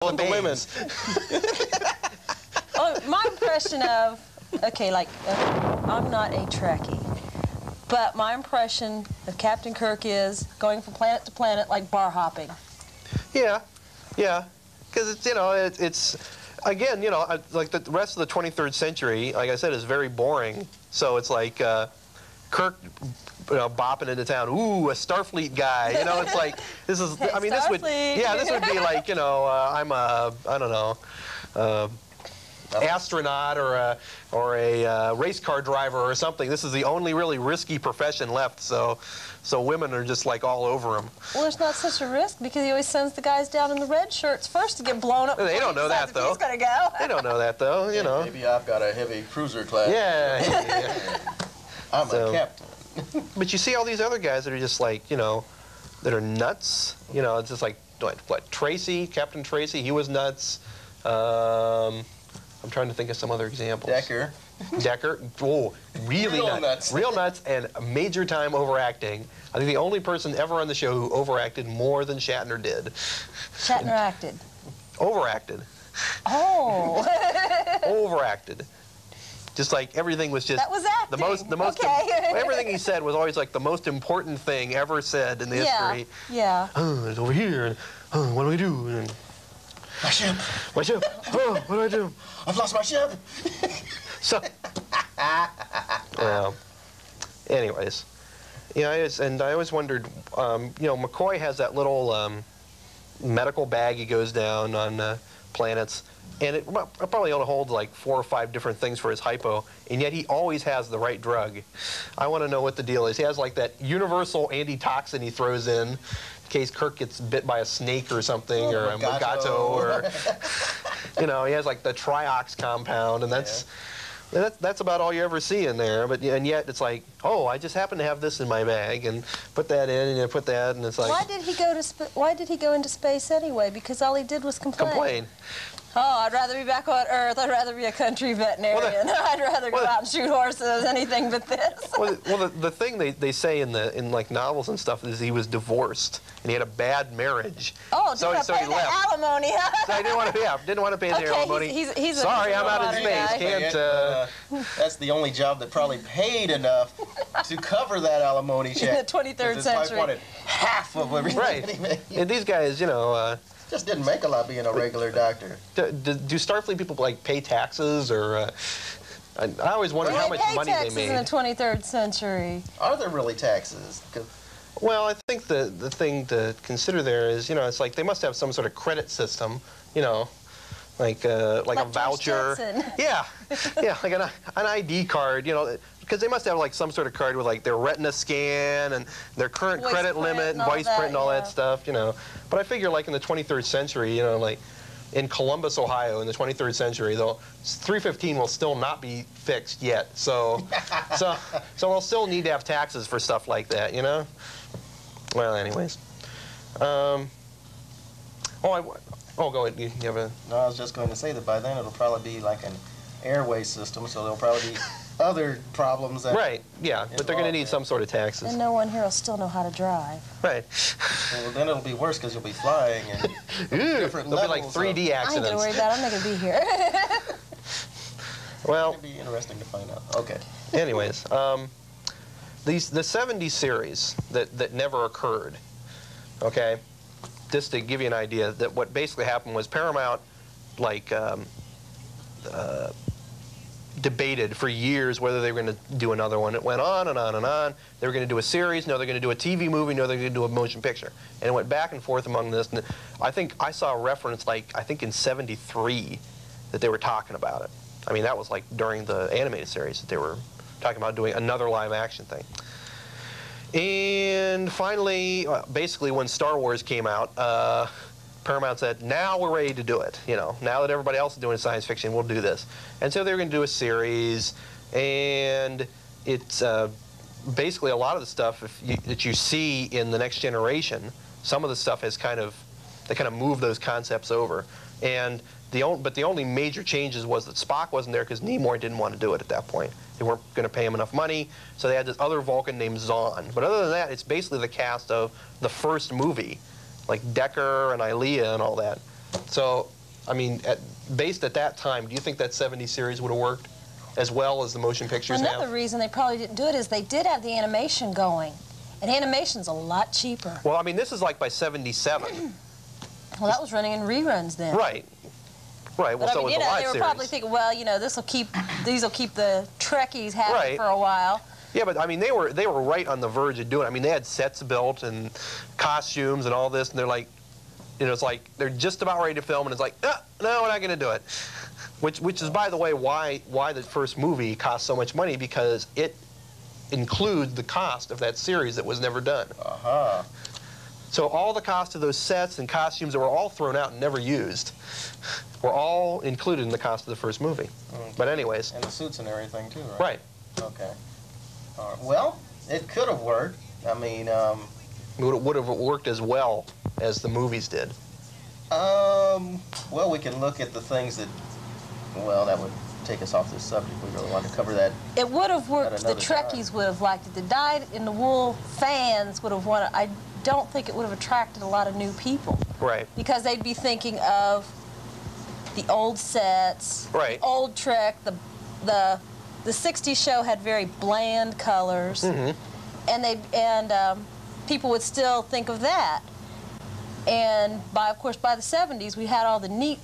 with the women. Oh, my impression of, okay, like, I'm not a Trekkie, but my impression of Captain Kirk is going from planet to planet like bar hopping. Yeah, yeah, because it's, you know, it's again, you know, like the rest of the 23rd century, like I said, is very boring. So it's like Kirk, you know, bopping into town. Ooh, a Starfleet guy. You know, it's like this is. Hey, I mean, Starfleet. this would be like, you know, I'm a, I don't know. Astronaut or a race car driver or something. This is the only really risky profession left, so women are just like all over him. Well, there's not such a risk because he always sends the guys down in the red shirts first to get blown up. They don't know that though. He's gonna go. They don't know that though. You know. Maybe I've got a heavy cruiser class. Yeah. I'm a captain. But you see all these other guys that are just like, you know, that are nuts. You know, it's just like what Tracy, Captain Tracy, he was nuts. I'm trying to think of some other examples. Decker. Oh, really nuts. Real nuts and major time overacting. I think the only person ever on the show who overacted more than Shatner did. Shatner acted. Overacted. Oh. Overacted. Just like everything was just that was acting. the most okay. everything he said was always like the most important thing ever said in the history. Yeah. Oh, it's over here. And, oh, what do we do? And, my ship. My ship. Oh, what do I do? I've lost my ship. So, well, anyways, yeah, I always wondered, you know, McCoy has that little medical bag he goes down on planets, and it probably only holds like 4 or 5 different things for his hypo, and yet he always has the right drug. I want to know what the deal is. He has like that universal antitoxin he throws in case Kirk gets bit by a snake or something, or a Mugato, or, you know, he has like the triox compound, and that's about all you ever see in there. But and yet it's like, oh, I just happen to have this in my bag, and put that in, and you put that, and it's like. Why did he go into space anyway? Because all he did was complain. Complain. Oh, I'd rather be back on Earth. I'd rather be a country veterinarian. I'd rather go out and shoot horses, anything but this. Well, the thing they say in like novels and stuff is he was divorced and he had a bad marriage. Oh, so he left. Alimony, huh? So I didn't want to pay the alimony. He's sorry, I'm out in space. Can't. That's the only job that probably paid enough to cover that alimony check. In the 23rd century. He wanted half of everything. Right. And these guys, you know. Just didn't make a lot being a regular doctor. Do Starfleet people like pay taxes, or I always wondered how much money they made. In the 23rd century. Are there really taxes? Well, I think the thing to consider there is, you know, it's like they must have some sort of credit system, you know, like a voucher. Yeah, yeah, like an ID card, you know. Because they must have like some sort of card with like their retina scan and their current credit limit and voice print and all that stuff, you know. But I figure like in the 23rd century, you know, like in Columbus, Ohio in the 23rd century, though, 315 will still not be fixed yet. So we'll still need to have taxes for stuff like that, you know. Well, anyways. Go ahead. You have a... No, I was just going to say that by then it'll probably be like an airway system, so there'll probably be other problems. Right, yeah, but they're going to need some sort of taxes. And no one here will still know how to drive. Right. Well, then it'll be worse because you'll be flying and different there'll be like 3D accidents. I ain't going to worry about it. I'm not going to be here. Well, it'll be interesting to find out. Okay. Anyways, the 70s series that never occurred, okay, just to give you an idea, that what basically happened was Paramount, like, debated for years whether they were going to do another one. It went on and on and on. They were going to do a series, no, they're going to do a TV movie, no, they're going to do a motion picture. And it went back and forth among this. And I think I saw a reference, like, I think in '73, that they were talking about it. I mean, that was like during the animated series that they were talking about doing another live action thing. And finally, basically when Star Wars came out, Paramount said, now we're ready to do it. You know, now that everybody else is doing science fiction, we'll do this. And so they were going to do a series, and it's basically a lot of the stuff that you see in The Next Generation, some of the stuff has they kind of moved those concepts over. And the only major changes was that Spock wasn't there because Nimoy didn't want to do it at that point. They weren't going to pay him enough money, so they had this other Vulcan named Zahn. But other than that, it's basically the cast of the first movie, like Decker and Ilea and all that. So, I mean, based at that time, do you think that 70s series would have worked as well as the motion pictures Another have? reason they probably didn't do it is they did have the animation going. And animation's a lot cheaper. Well, I mean, this is like by 77. Well, that was running in reruns then. Right. Right. Well, But so I mean, was you the know, live they were series. probably thinking, well, you know, these will keep the Trekkies happy Right. for a while. Yeah, but I mean, they were right on the verge of doing it. I mean, they had sets built and costumes and all this, and they're like, you know, it's like they're just about ready to film, and it's like, no, we're not going to do it. Which is, by the way, why the first movie cost so much money, because it includes the cost of that series that was never done. Uh-huh. So all the cost of those sets and costumes that were all thrown out and never used were all included in the cost of the first movie. Okay. But anyways. And the suits and everything, too, right? Right. Okay. All right. Well, it could have worked. I mean, It would have worked as well as the movies did. well, we can look at the things that, well, that would take us off this subject. We really want to cover that. It would have worked. At The another Trekkies time. would have liked it. The dyed-in-the-wool fans would have wanted. I don't think it would have attracted a lot of new people. Right. Because they'd be thinking of the old sets, Right. the old Trek. The 60s show had very bland colors, and people would still think of that. And of course, by the 70s, we had all the neat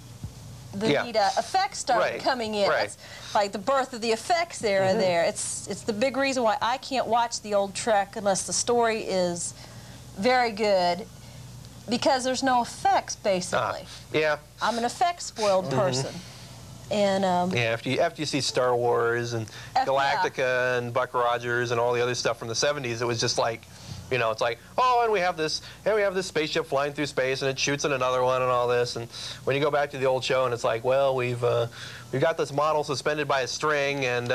effects started coming in. Right. It's like the birth of the effects era there. It's the big reason why I can't watch the old Trek unless the story is very good, because there's no effects, basically. Yeah. I'm an effects spoiled person. And Yeah, after you see Star Wars and Galactica and Buck Rogers and all the other stuff from the 70s, it was just like, you know, it's like, oh, and we have this spaceship flying through space, and it shoots at another one, and all this. And when you go back to the old show, and it's like, well, we've got this model suspended by a string, and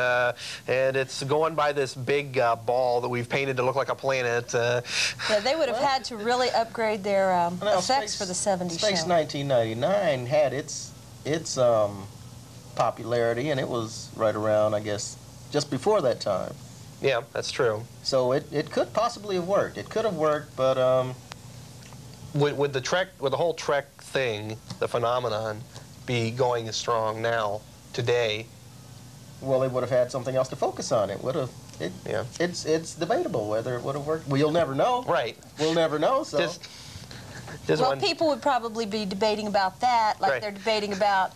it's going by this big ball that we've painted to look like a planet. yeah, they would have had to really upgrade their effects for the 70s Space show. 1999 had its popularity, and it was right around, I guess, just before that time. Yeah, that's true. So it could possibly have worked. It could have worked, but Would the whole Trek thing, the phenomenon, be going as strong now, today? well, they would have had something else to focus on. It would have. Yeah. It's debatable whether it would have worked. Well, you'll never know. Right. We'll never know. So. Well, people would probably be debating about that, like they're debating about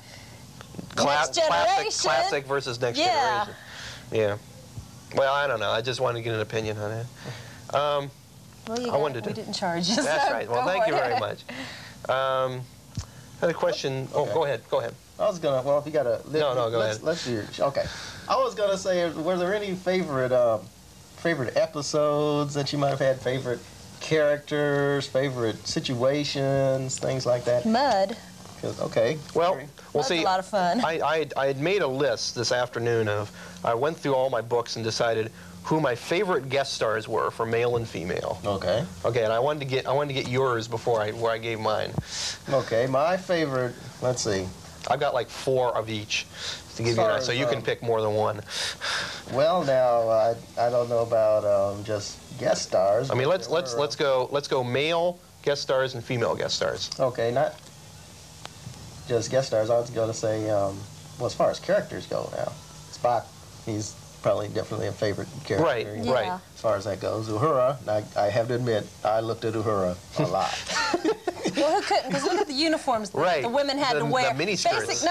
next generation. Classic versus next generation. Yeah. Well, I don't know. I just wanted to get an opinion on it. Well, we didn't charge you. That's so right. Well, go thank you for it. very much. I had a question. Oh, Okay. go ahead. Go ahead. I was gonna. Well, if you got a. No, go ahead. Let's do your. Okay. I was gonna say, were there any favorite episodes that you might have had? Favorite characters, favorite situations, things like that. Mud. Okay. Well, Mud's see, a lot of fun. I had made a list this afternoon of. I went through all my books and decided who my favorite guest stars were for male and female. Okay. Okay, and I wanted to get yours before I gave mine. Okay. My favorite. Let's see. I've got like 4 of each to give you, so you can pick more than one. Well, now I don't know about just guest stars. I mean, let's go male guest stars and female guest stars. Okay, not just guest stars. I was going to say, well, as far as characters go now, Spock, he's probably definitely a favorite character. Right, you know, right. As far as that goes. Uhura, I have to admit, I looked at Uhura a lot. Well, who couldn't? Because look at the uniforms that Right. the women had The- to wear. the miniskirts. It's a